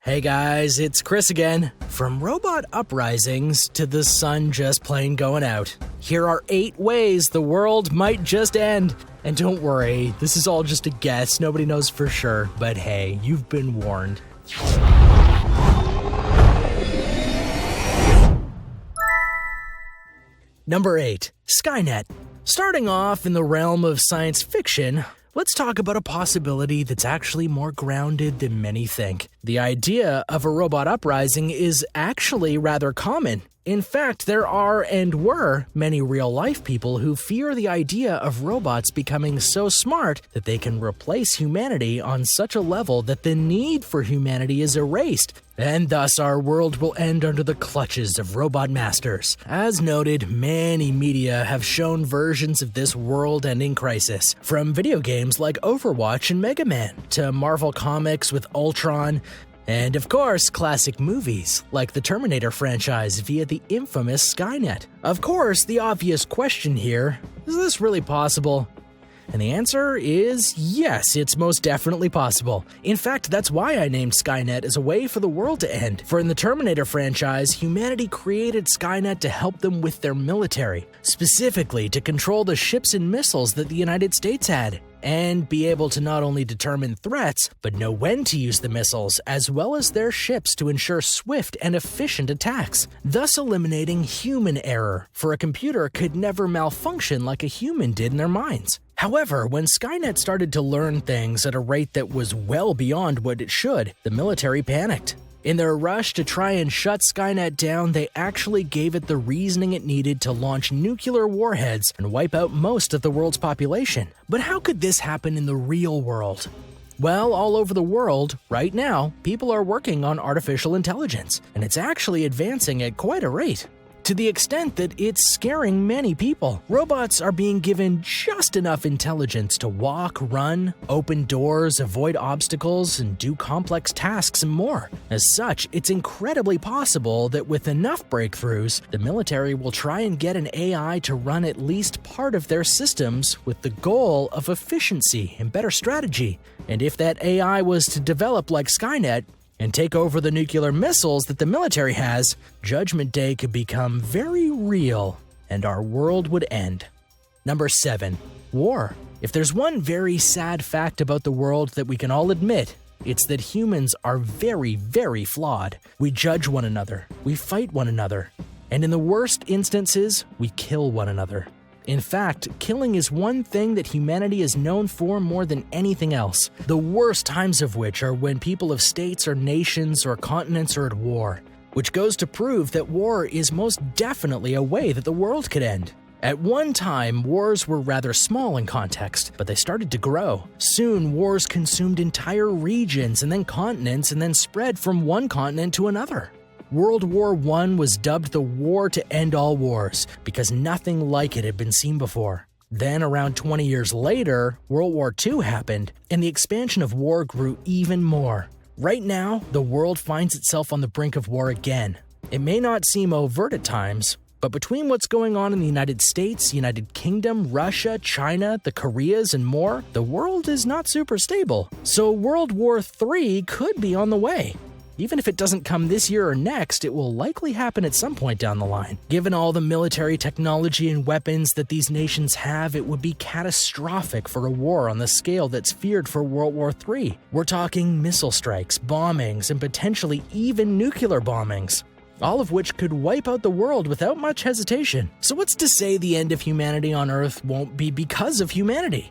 Hey guys, it's Chris again. From robot uprisings to the sun just plain going out, here are 8 ways the world might just end. And don't worry, this is all just a guess, nobody knows for sure, but hey, you've been warned. Number 8. SKYNET. Starting off in the realm of science fiction, let's talk about a possibility that's actually more grounded than many think. The idea of a robot uprising is actually rather common. In fact, there are and were many real-life people who fear the idea of robots becoming so smart that they can replace humanity on such a level that the need for humanity is erased, and thus our world will end under the clutches of robot masters. As noted, many media have shown versions of this world-ending crisis, from video games like Overwatch and Mega Man, to Marvel Comics with Ultron, and of course, classic movies like the Terminator franchise via the infamous SKYNET. Of course, the obvious question here, is this really possible? And the answer is yes, it's most definitely possible. In fact, that's why I named SKYNET as a way for the world to end. For in the Terminator franchise, humanity created SKYNET to help them with their military, specifically to control the ships and missiles that the United States had, and be able to not only determine threats, but know when to use the missiles, as well as their ships to ensure swift and efficient attacks, thus eliminating human error, for a computer could never malfunction like a human did in their minds. However, when SKYNET started to learn things at a rate that was well beyond what it should, the military panicked. In their rush to try and shut SKYNET down, they actually gave it the reasoning it needed to launch nuclear warheads and wipe out most of the world's population. But how could this happen in the real world? Well, all over the world, right now, people are working on artificial intelligence, and it's actually advancing at quite a rate. To the extent that it's scaring many people. Robots are being given just enough intelligence to walk, run, open doors, avoid obstacles, and do complex tasks and more. As such, it's incredibly possible that with enough breakthroughs, the military will try and get an AI to run at least part of their systems with the goal of efficiency and better strategy. And if that AI was to develop like SKYNET, and take over the nuclear missiles that the military has, Judgment Day could become very real, and our world would end. Number 7. War. If there's one very sad fact about the world that we can all admit, it's that humans are very, very flawed. We judge one another, we fight one another, and in the worst instances, we kill one another. In fact, killing is one thing that humanity is known for more than anything else, the worst times of which are when people of states or nations or continents are at war, which goes to prove that war is most definitely a way that the world could end. At one time, wars were rather small in context, but they started to grow. Soon, wars consumed entire regions and then continents and then spread from one continent to another. World War I was dubbed the war to end all wars because nothing like it had been seen before. Then, around 20 years later, World War II happened, and the expansion of war grew even more. Right now, the world finds itself on the brink of war again. It may not seem overt at times, but between what's going on in the United States, United Kingdom, Russia, China, the Koreas, and more, the world is not super stable. So World War III could be on the way. Even if it doesn't come this year or next, it will likely happen at some point down the line. Given all the military technology and weapons that these nations have, it would be catastrophic for a war on the scale that's feared for World War III. We're talking missile strikes, bombings, and potentially even nuclear bombings, all of which could wipe out the world without much hesitation. So what's to say the end of humanity on Earth won't be because of humanity?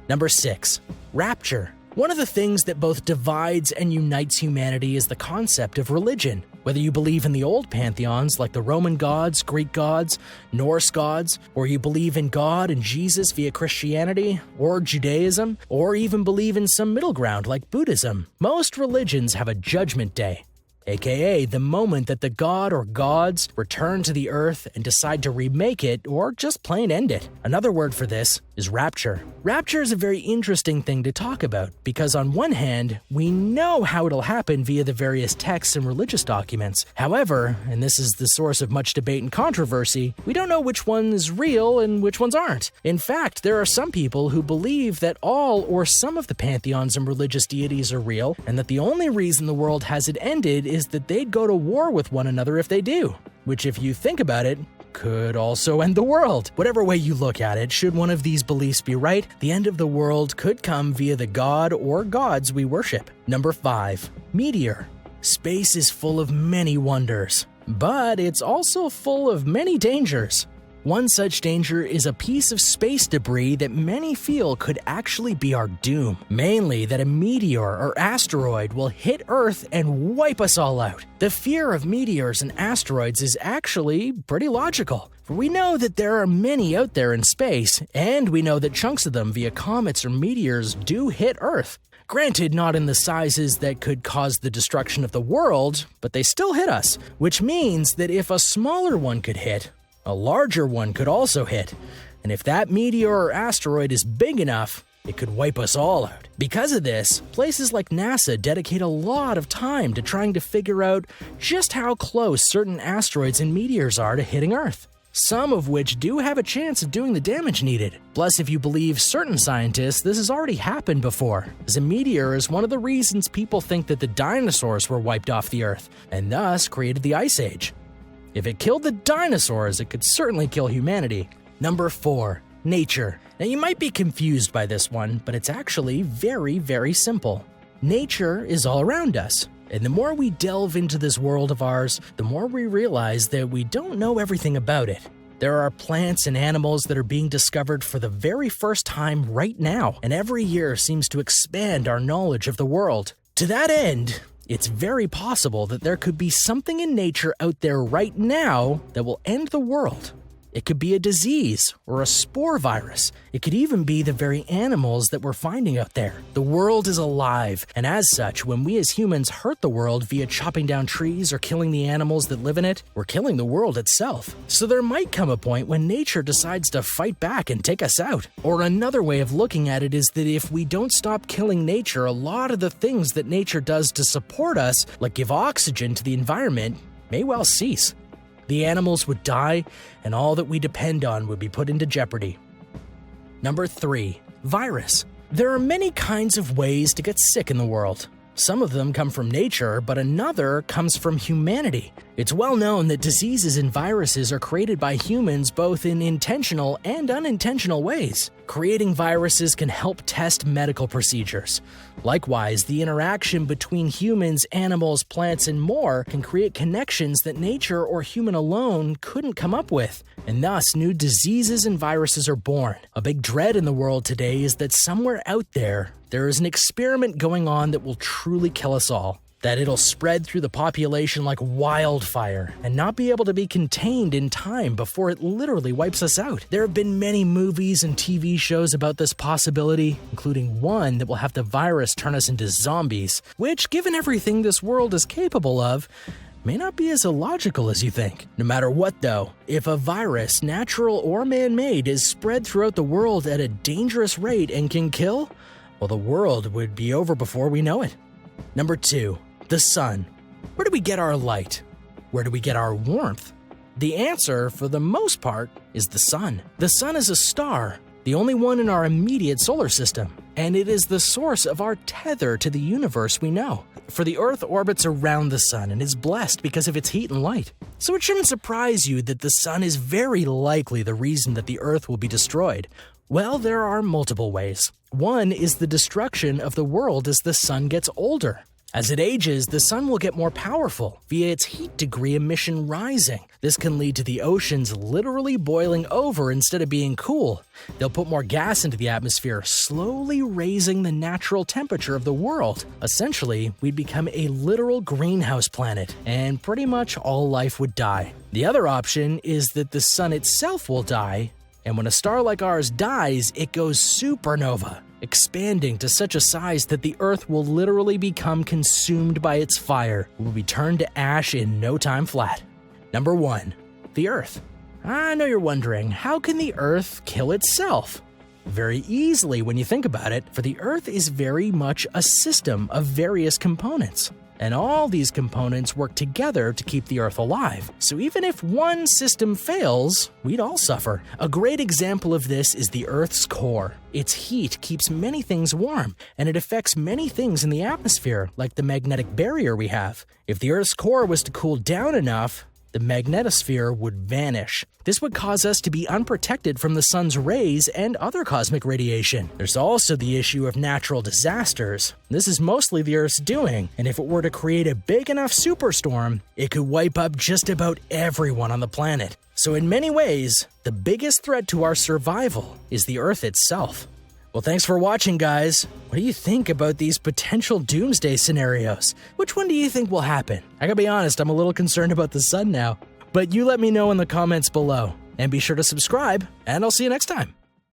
Number 6. Rapture. One of the things that both divides and unites humanity is the concept of religion. Whether you believe in the old pantheons like the Roman gods, Greek gods, Norse gods, or you believe in God and Jesus via Christianity, or Judaism, or even believe in some middle ground like Buddhism, most religions have a judgment day. aka the moment that the god or gods return to the Earth and decide to remake it or just plain end it. Another word for this is rapture. Rapture is a very interesting thing to talk about because on one hand, we know how it'll happen via the various texts and religious documents. However, and this is the source of much debate and controversy, we don't know which one is real and which ones aren't. In fact, there are some people who believe that all or some of the pantheons and religious deities are real, and that the only reason the world hasn't ended is that they'd go to war with one another if they do. Which, if you think about it, could also end the world. Whatever way you look at it, should one of these beliefs be right, the end of the world could come via the god or gods we worship. Number 5. Meteor. Space is full of many wonders, but it's also full of many dangers. One such danger is a piece of space debris that many feel could actually be our doom. Mainly that a meteor or asteroid will hit Earth and wipe us all out. The fear of meteors and asteroids is actually pretty logical. For we know that there are many out there in space, and we know that chunks of them via comets or meteors do hit Earth. Granted, not in the sizes that could cause the destruction of the world, but they still hit us. Which means that if a smaller one could hit, a larger one could also hit, and if that meteor or asteroid is big enough, it could wipe us all out. Because of this, places like NASA dedicate a lot of time to trying to figure out just how close certain asteroids and meteors are to hitting Earth. Some of which do have a chance of doing the damage needed. Plus, if you believe certain scientists, this has already happened before, as a meteor is one of the reasons people think that the dinosaurs were wiped off the Earth, and thus created the Ice Age. If it killed the dinosaurs, it could certainly kill humanity. Number 4. Nature. Now you might be confused by this one, but it's actually very, very simple. Nature is all around us, and the more we delve into this world of ours, the more we realize that we don't know everything about it. There are plants and animals that are being discovered for the very first time right now, and every year seems to expand our knowledge of the world. To that end, it's very possible that there could be something in nature out there right now that will end the world. It could be a disease or a spore virus. It could even be the very animals that we're finding out there. The world is alive, and as such, when we as humans hurt the world via chopping down trees or killing the animals that live in it, we're killing the world itself. So there might come a point when nature decides to fight back and take us out. Or another way of looking at it is that if we don't stop killing nature, a lot of the things that nature does to support us, like give oxygen to the environment, may well cease. The animals would die, and all that we depend on would be put into jeopardy. Number 3. Virus. There are many kinds of ways to get sick in the world. Some of them come from nature, but another comes from humanity. It's well known that diseases and viruses are created by humans both in intentional and unintentional ways. Creating viruses can help test medical procedures. Likewise, the interaction between humans, animals, plants, and more can create connections that nature or human alone couldn't come up with, and thus new diseases and viruses are born. A big dread in the world today is that somewhere out there is an experiment going on that will truly kill us all. That it'll spread through the population like wildfire and not be able to be contained in time before it literally wipes us out. There have been many movies and TV shows about this possibility, including one that will have the virus turn us into zombies, which, given everything this world is capable of, may not be as illogical as you think. No matter what though, if a virus, natural or man-made, is spread throughout the world at a dangerous rate and can kill, well, the world would be over before we know it. Number 2. The sun. Where do we get our light? Where do we get our warmth? The answer, for the most part, is the sun. The sun is a star, the only one in our immediate solar system, and it is the source of our tether to the universe we know. For the Earth orbits around the sun and is blessed because of its heat and light. So it shouldn't surprise you that the sun is very likely the reason that the Earth will be destroyed. Well, there are multiple ways. One is the destruction of the world as the sun gets older. As it ages, the sun will get more powerful via its heat degree emission rising. This can lead to the oceans literally boiling over instead of being cool. They'll put more gas into the atmosphere, slowly raising the natural temperature of the world. Essentially, we'd become a literal greenhouse planet, and pretty much all life would die. The other option is that the sun itself will die, and when a star like ours dies, it goes supernova. expanding to such a size that the Earth will literally become consumed by its fire and will be turned to ash in no time flat. Number 1. The Earth. I know you're wondering, how can the Earth kill itself? Very easily when you think about it, for the Earth is very much a system of various components. And all these components work together to keep the Earth alive. So even if one system fails, we'd all suffer. A great example of this is the Earth's core. Its heat keeps many things warm, and it affects many things in the atmosphere, like the magnetic barrier we have. If the Earth's core was to cool down enough, the magnetosphere would vanish. This would cause us to be unprotected from the sun's rays and other cosmic radiation. There's also the issue of natural disasters. This is mostly the Earth's doing, and if it were to create a big enough superstorm, it could wipe up just about everyone on the planet. So in many ways, the biggest threat to our survival is the Earth itself. Well, thanks for watching, guys. What do you think about these potential doomsday scenarios? Which one do you think will happen? I gotta be honest, I'm a little concerned about the sun now. But you let me know in the comments below. And be sure to subscribe, and I'll see you next time.